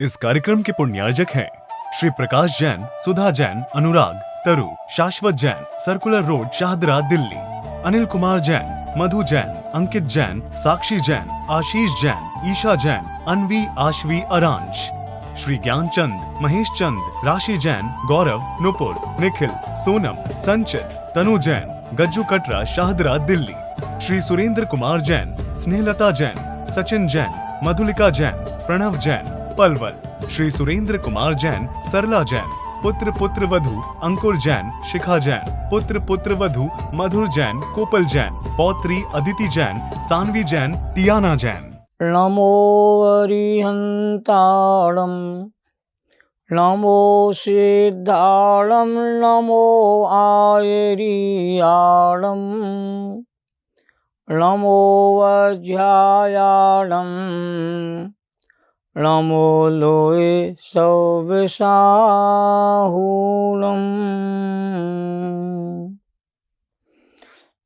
इस कार्यक्रम के पुण्यार्जक हैं श्री प्रकाश जैन, सुधा जैन, अनुराग, तरु, शाश्वत जैन, सर्कुलर रोड, शाहदरा, दिल्ली। अनिल कुमार जैन, मधु जैन, अंकित जैन, साक्षी जैन, आशीष जैन, ईशा जैन, अनवी, आशवी, अरांश। श्री ज्ञानचंद, महेश चंद, राशि जैन, गौरव, नुपुर, निखिल, सोनम, संचित, तनु जैन, गज्जू कटरा, शाहदरा, दिल्ली। श्री सुरेंद्र कुमार जैन, स्नेहलता जैन, सचिन जैन, मधुलिका जैन, प्रणव जैन, पलवल। श्री सुरेंद्र कुमार जैन, सरला जैन, पुत्र पुत्र वधु अंकुर जैन, शिखा जैन, पुत्र पुत्र वधु मधुर जैन, कोपल जैन, पौत्री अदिति जैन, सानवी जैन, टियाना जैन। नमो वरिहंताणं नमो सिद्धाणं नमो आयरियाणं नमो वज्रायाणं नमो लोये सौविसाहूणं।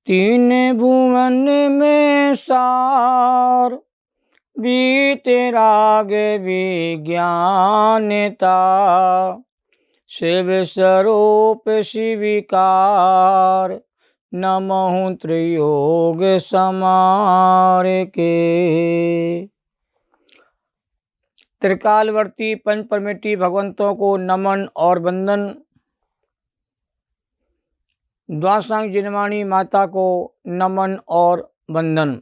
तीन भुवन में सार बीतराग विज्ञानता शिव स्वरूप शिविकार नमः त्रियोग समार के। त्रिकालवर्ती पंच परमेटी भगवंतों को नमन और वंदन। द्वासांग जिनवाणी माता को नमन और वंदन।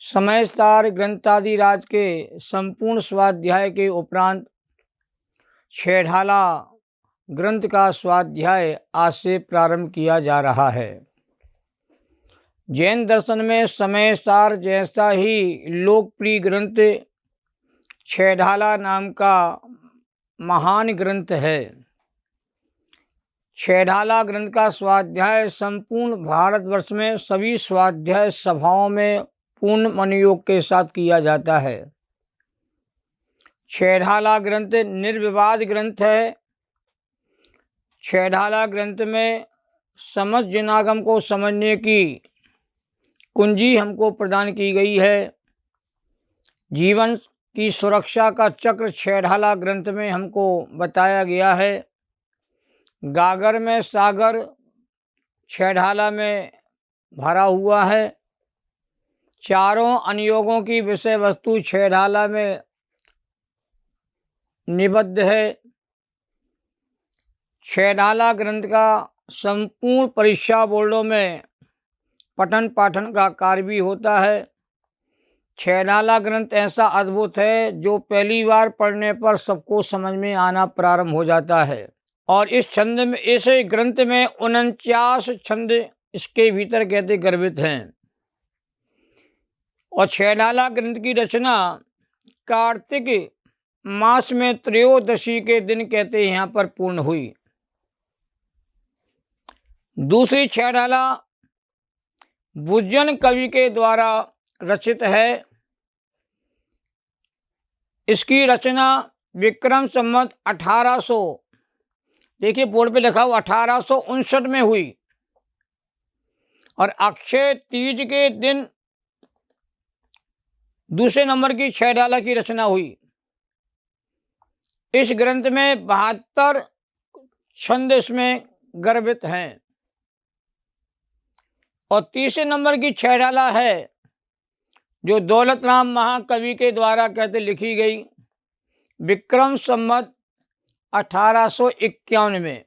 समयसार ग्रंथादि राज के संपूर्ण स्वाध्याय के उपरांत छेढ़ाला ग्रंथ का स्वाध्याय आज से प्रारंभ किया जा रहा है। जैन दर्शन में समयसार जैसा ही लोकप्रिय ग्रंथ छेढ़ाला नाम का महान ग्रंथ है। छेढ़ाला ग्रंथ का स्वाध्याय संपूर्ण भारतवर्ष में सभी स्वाध्याय सभाओं में पूर्ण मनयोग के साथ किया जाता है। छेढ़ाला ग्रंथ निर्विवाद ग्रंथ है। छेढ़ाला ग्रंथ में समस्त जनागम को समझने की कुंजी हमको प्रदान की गई है। जीवन की सुरक्षा का चक्र छेढ़ाला ग्रंथ में हमको बताया गया है। गागर में सागर छेढ़ाला में भरा हुआ है। चारों अनुयोगों की विषय वस्तु छेढ़ाला में निबद्ध है। छेढ़ाला ग्रंथ का संपूर्ण परीक्षा बोर्डों में पठन पाठन का कार्य भी होता है। छेढ़ाला ग्रंथ ऐसा अद्भुत है जो पहली बार पढ़ने पर सबको समझ में आना प्रारंभ हो जाता है। और इस छंद में, इस ग्रंथ में 49 छंद इसके भीतर कहते गर्भित हैं। और छेढ़ाला ग्रंथ की रचना कार्तिक मास में त्रयोदशी के दिन कहते यहाँ पर पूर्ण हुई। दूसरी छेढ़ाला बुज्जन कवि के द्वारा रचित है। इसकी रचना विक्रम संवत 1800, देखिए बोर्ड पे लिखा हुआ 1859 में हुई। और अक्षय तीज के दिन दूसरे नंबर की छेढ़ाला की रचना हुई। इस ग्रंथ में 72 छंद इसमें गर्भित हैं। और तीसरे नंबर की छेढ़ाला है जो दौलत राम महाकवि के द्वारा कहते लिखी गई विक्रम संवत 1851 में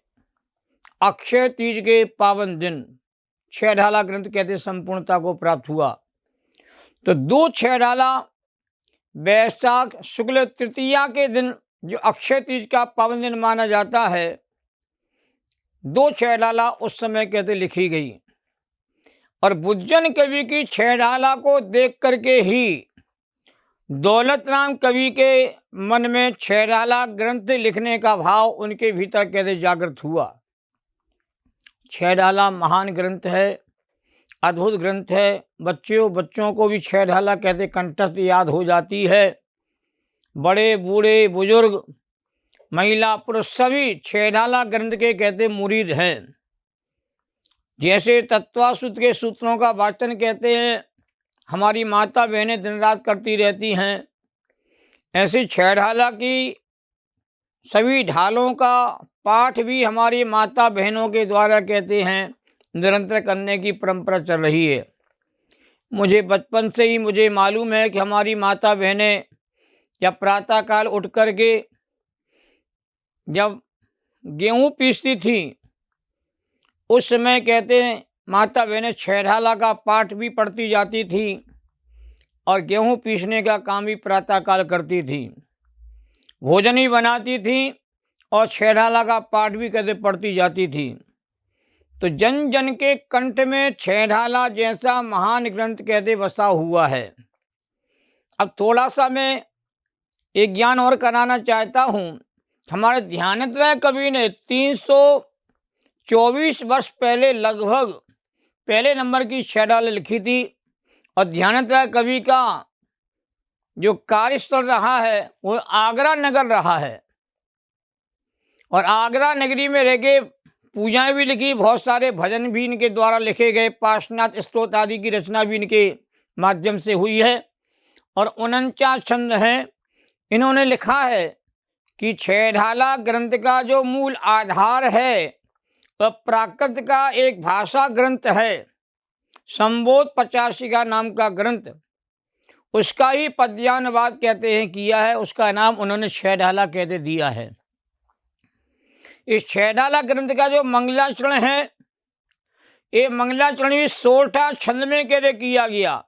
अक्षय तीज के पावन दिन छेढ़ाला ग्रंथ कहते संपूर्णता को प्राप्त हुआ। तो दो छेढ़ाला वैशाख शुक्ल तृतीया के दिन जो अक्षय तीज का पावन दिन माना जाता है, दो छेढ़ाला उस समय कहते लिखी गई। और बुज्जन कवि की छेढ़ाला को देख करके ही दौलत राम कवि के मन में छेढ़ाला ग्रंथ लिखने का भाव उनके भीतर कहते जागृत हुआ। छेढ़ाला महान ग्रंथ है, अद्भुत ग्रंथ है। बच्चों को भी छेढ़ाला कहते कंठस्थ याद हो जाती है। बड़े बूढ़े बुजुर्ग महिला पुरुष सभी छेढ़ाला ग्रंथ के कहते मुरीद हैं। जैसे तत्वासूत्र के सूत्रों का वाचन कहते हैं हमारी माता बहनें दिन रात करती रहती हैं, ऐसी छह ढाला की सभी ढालों का पाठ भी हमारी माता बहनों के द्वारा कहते हैं निरंतर करने की परंपरा चल रही है। मुझे बचपन से ही मुझे मालूम है कि हमारी माता बहनें जब प्रातःकाल उठ कर के जब गेहूँ पीसती थी, उस समय कहते हैं माता बहनें छह ढाला का पाठ भी पढ़ती जाती थी और गेहूँ पीसने का काम भी प्रातःकाल करती थी। भोजन भी बनाती थी और छह ढाला का पाठ भी कहते पढ़ती जाती थी। तो जन जन के कंठ में छह ढाला जैसा महान ग्रंथ कहते बसा हुआ है। अब थोड़ा सा मैं एक ज्ञान और कराना चाहता हूँ। हमारे ध्यानत्रय कवि ने 324 वर्ष पहले लगभग पहले नंबर की छह ढालें लिखी थी और ध्यानत्रय कवि का जो कार्यस्थल रहा है वो आगरा नगर रहा है और आगरा नगरी में रह के पूजाएं भी लिखी, बहुत सारे भजन भी इनके द्वारा लिखे गए, पार्श्वनाथ स्तोत्र आदि की रचना भी इनके माध्यम से हुई है और 49 छंद हैं। इन्होंने लिखा है कि छह ढाला ग्रंथ का जो मूल आधार है वह प्राकृत का एक भाषा ग्रंथ है, संबोध 85 का नाम का ग्रंथ, उसका ही पद्यानुवाद कहते हैं किया है, उसका नाम उन्होंने छह ढाला कहते दिया है। इस छह ढाला ग्रंथ का जो मंगलाचरण है, ये मंगलाचरण भी 16 छंद में कहते किया गया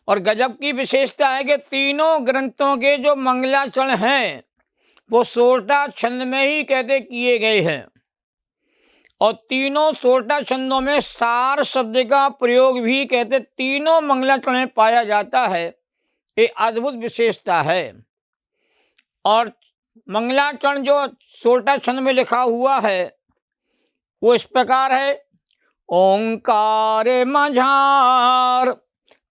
और गजब की विशेषता है कि तीनों ग्रंथों के जो मंगलाचरण हैं वो 16 छंद में ही कहते किए गए हैं और तीनों 16 छंदों में सार शब्द का प्रयोग भी कहते तीनों मंगलाचरण में पाया जाता है। ये अद्भुत विशेषता है। और मंगलाचरण जो 16 छंद में लिखा हुआ है वो इस प्रकार है। ओंकार मझार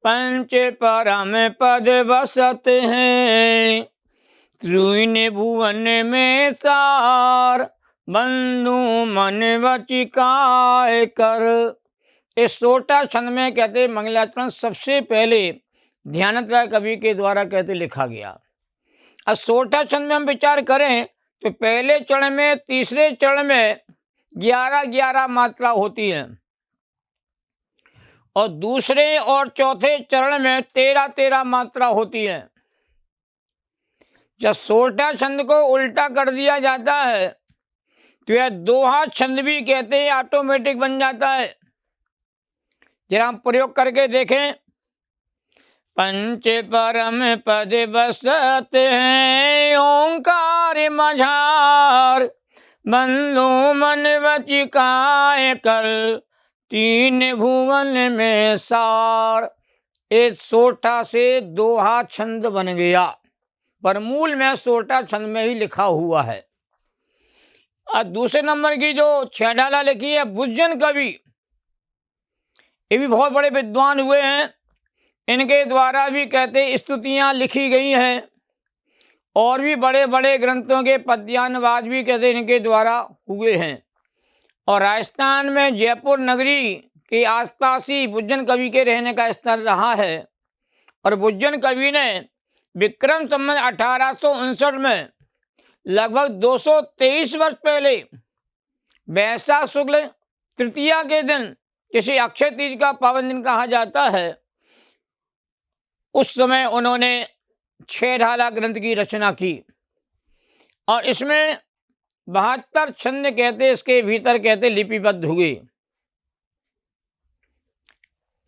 पंच परम पद बसत हैं, त्रिन भुवन में सार बंधु मन वचिकाय कर। इस 16 छंद में कहते मंगलाचरण सबसे पहले ध्यानत्रय कवि के द्वारा कहते लिखा गया। अब 16 छंद में हम विचार करें तो पहले चरण में, तीसरे चरण में 11-11 मात्रा होती है और दूसरे और चौथे चरण में 13-13 मात्रा होती है। जब 16 छंद को उल्टा कर दिया जाता है तो यह दोहा छंद भी कहते हैं ऑटोमेटिक बन जाता है। जरा हम प्रयोग करके देखें। पंच परम पद बसत हैं, ओंकार मझार बंधु मन वचिकाय कर, तीन भुवन में सार। एक 16 से दोहा छंद बन गया पर मूल में 16 छंद में ही लिखा हुआ है। और दूसरे नंबर की जो छह ढाला लिखी है बुज्जन कवि, ये भी बहुत बड़े विद्वान हुए हैं। इनके द्वारा भी कहते स्तुतियाँ लिखी गई हैं और भी बड़े बड़े ग्रंथों के पद्यानुवाद भी कहते इनके द्वारा हुए हैं। और राजस्थान में जयपुर नगरी के आसपास ही बुज्जन कवि के रहने का स्थल रहा है और बुज्जन कवि ने विक्रम संवत 1859 में लगभग 223 वर्ष पहले वैशाख शुक्ल तृतीया के दिन, जिसे अक्षय तीज का पावन दिन कहा जाता है, उस समय उन्होंने छह ढाला ग्रंथ की रचना की और इसमें 72 छंद कहते इसके भीतर कहते लिपिबद्ध हुए।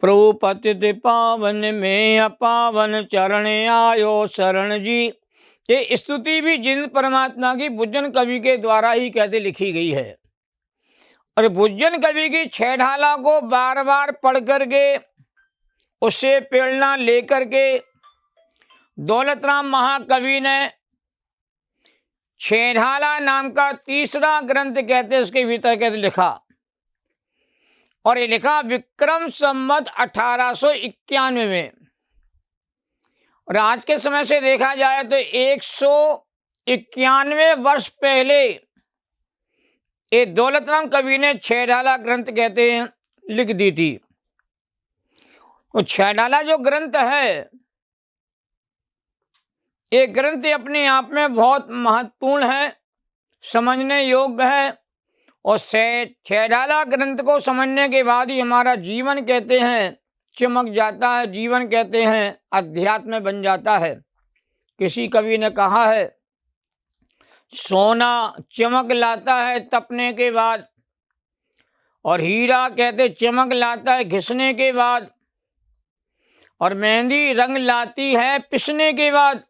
प्रभु पतित पावन में अपावन चरण आयो शरण जी। ये स्तुति भी जिन परमात्मा की बुज्जन कवि के द्वारा ही कहते लिखी गई है और बुज्जन कवि की छह ढाला को बार बार पढ़ करके उससे प्रेरणा लेकर के दौलत राम महाकवि ने छह ढाला नाम का तीसरा ग्रंथ कहते उसके भीतर कहते लिखा और ये लिखा विक्रम संवत 1891 में। और आज के समय से देखा जाए तो 191 वर्ष पहले ये दौलत राम कवि ने छह ढाला ग्रंथ कहते हैं लिख दी थी। वो छह ढाला जो ग्रंथ है ये ग्रंथ अपने आप में बहुत महत्वपूर्ण है, समझने योग्य है। और छेडाला ग्रंथ को समझने के बाद ही हमारा जीवन कहते हैं चमक जाता है, जीवन कहते हैं अध्यात्म बन जाता है। किसी कवि ने कहा है, सोना चमक लाता है तपने के बाद, और हीरा कहते चमक लाता है घिसने के बाद, और मेहंदी रंग लाती है पिसने के बाद,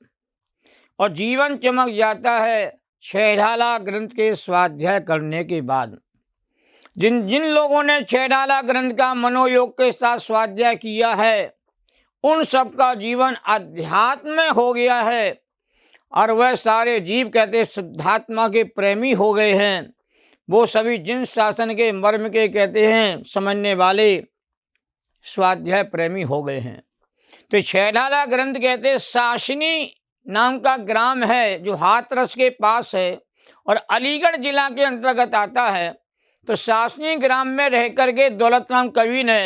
और जीवन चमक जाता है छेडाला ग्रंथ के स्वाध्याय करने के बाद। जिन जिन लोगों ने छेडाला ग्रंथ का मनोयोग के साथ स्वाध्याय किया है, उन सबका जीवन अध्यात्म में हो गया है, और वह सारे जीव कहते शुद्धात्मा के प्रेमी हो गए हैं। वो सभी जिन शासन के मर्म के कहते हैं समझने वाले स्वाध्याय प्रेमी हो गए हैं। तो छेडाला ग्रंथ कहते शासनी नाम का ग्राम है जो हाथरस के पास है और अलीगढ़ जिला के अंतर्गत आता है। तो शासनी ग्राम में रह करके दौलत राम कवि ने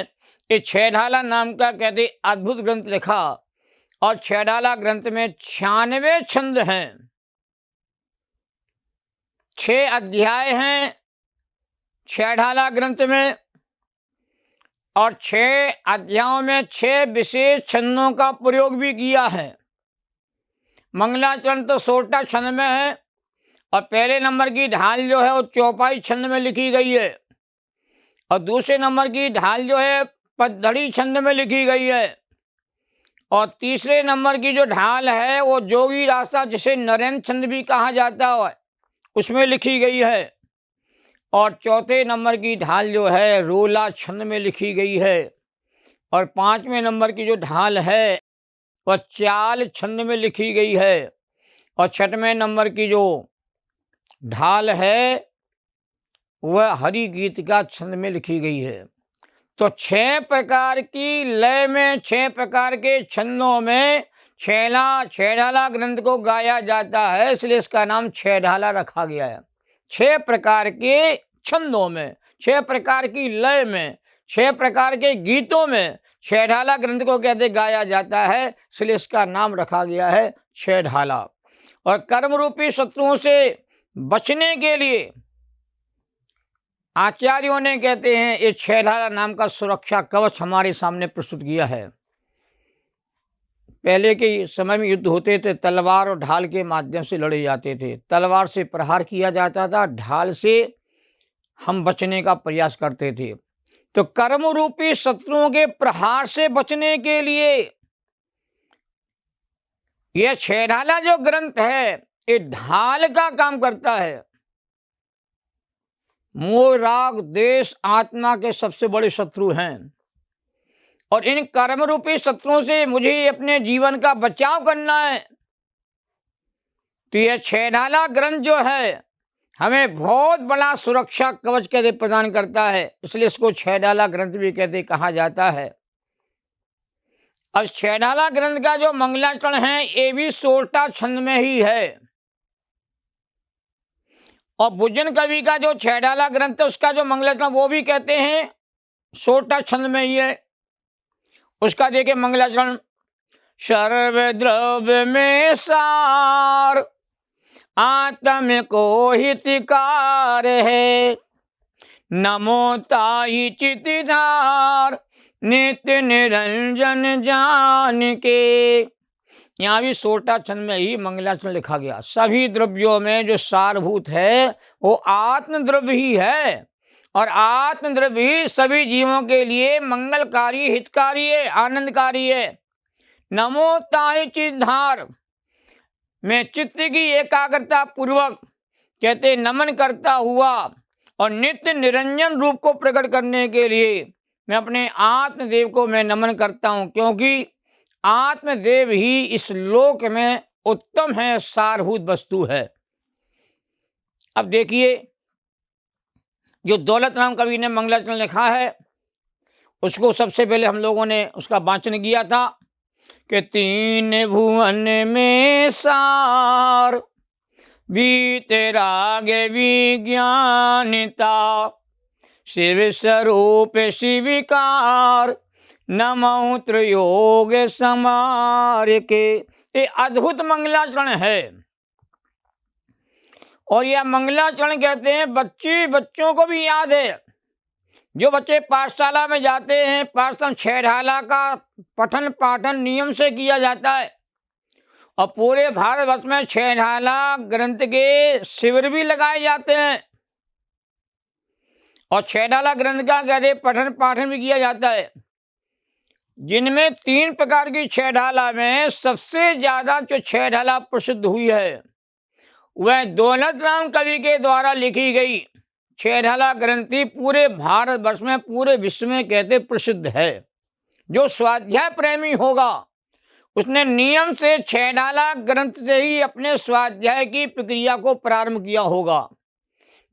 ये छेडाला नाम का कहते अद्भुत ग्रंथ लिखा। और छेडाला ग्रंथ में 96 छंद हैं, 6 अध्याय हैं छेडाला ग्रंथ में, और 6 अध्यायों में 6 विशेष छंदों का प्रयोग भी किया है। मंगलाचरण तो 16 छंद में है, और पहले नंबर की ढाल जो है वो चौपाई छंद में लिखी गई है, और दूसरे नंबर की ढाल जो है पद्धड़ी छंद में लिखी गई है, और तीसरे नंबर की जो ढाल है वो जोगी रास्ता जिसे नरेंद्र छंद भी कहा जाता है उसमें लिखी गई है, और चौथे नंबर की ढाल जो है रोला छंद में लिखी गई है, और 5वें नंबर की जो ढाल है वह चाल छंद में लिखी गई है, और 6वें नंबर की जो ढाल है वह हरि गीत का छंद में लिखी गई है। तो 6 प्रकार की लय में 6 प्रकार के छंदों में छेडाला ग्रंथ को गाया जाता है, इसलिए इसका नाम छेडाला रखा गया है। 6 प्रकार के छंदों में, 6 प्रकार की लय में, 6 प्रकार के गीतों में छेडाला ग्रंथ को कहते गाया जाता है, इसलिए इसका नाम रखा गया है छेडाला। और कर्म रूपी शत्रुओं से बचने के लिए आचार्यों ने कहते हैं ये छेडाला नाम का सुरक्षा कवच हमारे सामने प्रस्तुत किया है। पहले के समय में युद्ध होते थे, तलवार और ढाल के माध्यम से लड़े जाते थे। तलवार से प्रहार किया जाता था, ढाल से हम बचने का प्रयास करते थे। तो कर्म रूपी शत्रुओं के प्रहार से बचने के लिए यह छेडाला जो ग्रंथ है ये ढाल का काम करता है। मोह, राग, द्वेष आत्मा के सबसे बड़े शत्रु हैं, और इन कर्म रूपी शत्रुओं से मुझे अपने जीवन का बचाव करना है। तो यह छेडाला ग्रंथ जो है हमें बहुत बड़ा सुरक्षा कवच कहते प्रदान करता है, इसलिए इसको छेडाला ग्रंथ भी कहते कहा जाता है। अब छेडाला ग्रंथ का जो मंगलाचरण है ये भी 16 छंद में ही है, और भुजन कवि का जो छेडाला ग्रंथ है उसका जो मंगलाचरण वो भी कहते हैं 16 छंद में ही है। उसका देखिए मंगलाचरण, सर्वद्रव्य में सार आत्म को हितकार है, नमो ताहि चितधार नित्य निरंजन जान के। यहाँ भी 16 छंद में ही मंगलाचरण लिखा गया। सभी द्रव्यों में जो सारभूत है वो आत्म द्रव्य ही है, और आत्म द्रव्य ही सभी जीवों के लिए मंगलकारी, हितकारी है, आनंदकारी है। नमो ताहि चितधार, मैं चित्त की एकाग्रता पूर्वक कहते नमन करता हुआ और नित्य निरंजन रूप को प्रकट करने के लिए मैं अपने आत्मदेव को मैं नमन करता हूँ, क्योंकि आत्मदेव ही इस लोक में उत्तम है, सारभूत वस्तु है। अब देखिए जो दौलत राम कवि ने मंगलाचरण लिखा है उसको सबसे पहले हम लोगों ने उसका वाचन किया था कि 3 भुवन में सार बीते राग विज्ञानिता शिव स्वरूप शिविकार नमो त्रयोग समार के। ये अद्भुत मंगलाचरण है और यह मंगलाचरण कहते हैं बच्चों को भी याद है। जो बच्चे पाठशाला में जाते हैं, पाठशाला छेढ़ाला का पठन पाठन नियम से किया जाता है और पूरे भारतवर्ष में छेढ़ाला ग्रंथ के शिविर भी लगाए जाते हैं और छेढ़ाला ग्रंथ का कहते पठन पाठन भी किया जाता है। जिनमें 3 प्रकार की छेढ़ाला में सबसे ज्यादा जो छेढ़ाला प्रसिद्ध हुई है वह दौलत राम कवि के द्वारा लिखी गई छेढ़ाला ग्रंथि पूरे भारतवर्ष में पूरे विश्व में कहते प्रसिद्ध है। जो स्वाध्याय प्रेमी होगा उसने नियम से छेढ़ाला ग्रंथ से ही अपने स्वाध्याय की प्रक्रिया को प्रारंभ किया होगा।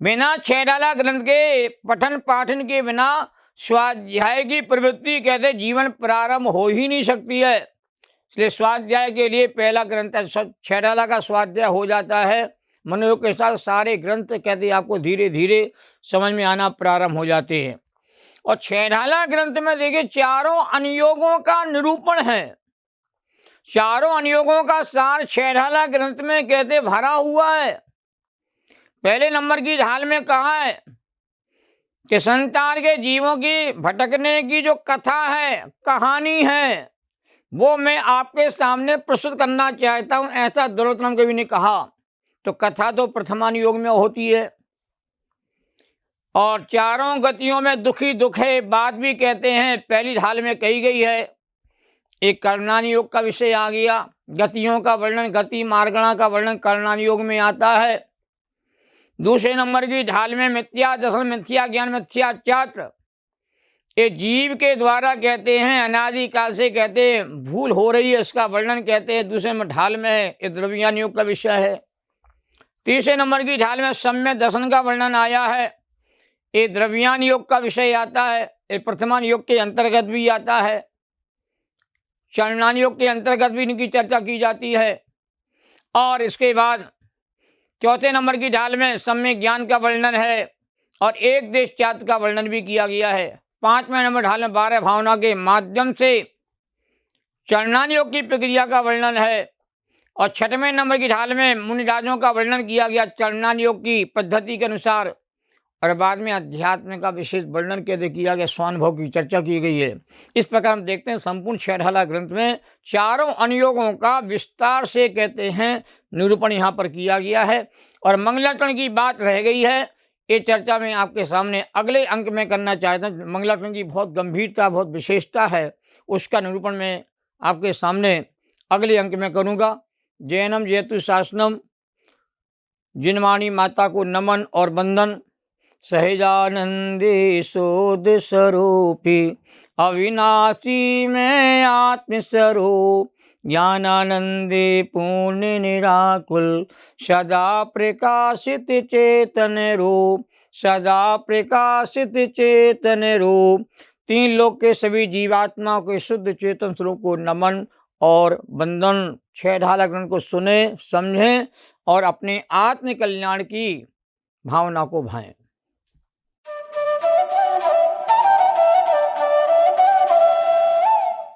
बिना छेढ़ाला ग्रंथ के पठन पाठन के बिना स्वाध्याय की प्रवृत्ति कहते जीवन प्रारंभ हो ही नहीं सकती है। इसलिए स्वाध्याय के लिए पहला ग्रंथ छेढ़ाला का स्वाध्याय हो जाता है। मनोयोग के साथ सारे ग्रंथ कहते आपको धीरे धीरे समझ में आना प्रारंभ हो जाते हैं। और छेढ़ाला ग्रंथ में देखिए चारों अनुयोगों का निरूपण है। चारों अनुयोगों का सार छेढ़ाला ग्रंथ में कहते भरा हुआ है। पहले नंबर की ढाल में कहा है कि संसार के जीवों की भटकने की जो कथा है, कहानी है, वो मैं आपके सामने प्रस्तुत करना चाहता हूं। ऐसा दौलत राम कवि ने कहा। तो कथा तो प्रथमानुयोग में होती है और चारों गतियों में दुखी दुख है बात भी कहते हैं पहली ढाल में कही गई है। एक कर्णानुयोग का विषय आ गया। गतियों का वर्णन, गति मार्गणा का वर्णन कर्णानुयोग में आता है। दूसरे नंबर की ढाल में मिथ्या दर्शन, मिथ्या ज्ञान, मिथ्या चात्र, ये जीव के द्वारा कहते हैं अनादिकाल से कहते हैं भूल हो रही है, इसका वर्णन कहते हैं। दूसरे में ढाल में है ये द्रव्यानुयोग का विषय है। तीसरे नंबर की ढाल में सम्यक दर्शन का वर्णन आया है। ये द्रव्यानुयोग का विषय आता है। ये प्रथमानुयोग के अंतर्गत भी आता है। चरणानुयोग के अंतर्गत भी इनकी चर्चा की जाती है। और इसके बाद चौथे नंबर की ढाल में सम्यक ज्ञान का वर्णन है और एक देश चात्र का वर्णन भी किया गया है। 5वें नंबर ढाल में 12 भावना के माध्यम से चरणानुयोग की प्रक्रिया का वर्णन है और 6वें नंबर की ढाल में मुनिराजों का वर्णन किया गया चरणानुयोग की पद्धति के अनुसार। और बाद में अध्यात्म का विशेष वर्णन कैसे किया गया, स्वानुभव की चर्चा की गई है। इस प्रकार हम देखते हैं संपूर्ण छेढ़ाला ग्रंथ में चारों अनुयोगों का विस्तार से कहते हैं निरूपण यहाँ पर किया गया है। और मंगलाचरण की बात रह गई है, ये चर्चा मैं आपके सामने अगले अंक में करना चाहता हूँ। मंगलाचरण की बहुत गंभीरता, बहुत विशेषता है, उसका निरूपण मैं आपके सामने अगले अंक में करूँगा। जैनम जयतु शासनम, जिनवाणी माता को नमन और वंदन। सहजानंदे शोध स्वरूपी, अविनाशी में आत्मस्वरूप, ज्ञानानंदे पूर्ण निराकुल, सदा प्रकाशित चेतन रूप, सदा प्रकाशित चेतन रूप। 3 लोक के सभी जीवात्माओं के शुद्ध चेतन स्वरूप को नमन और वंदन। छेढ़ाला ग्रंथ को सुने, समझें और अपने आत्म कल्याण की भावना को भाएं।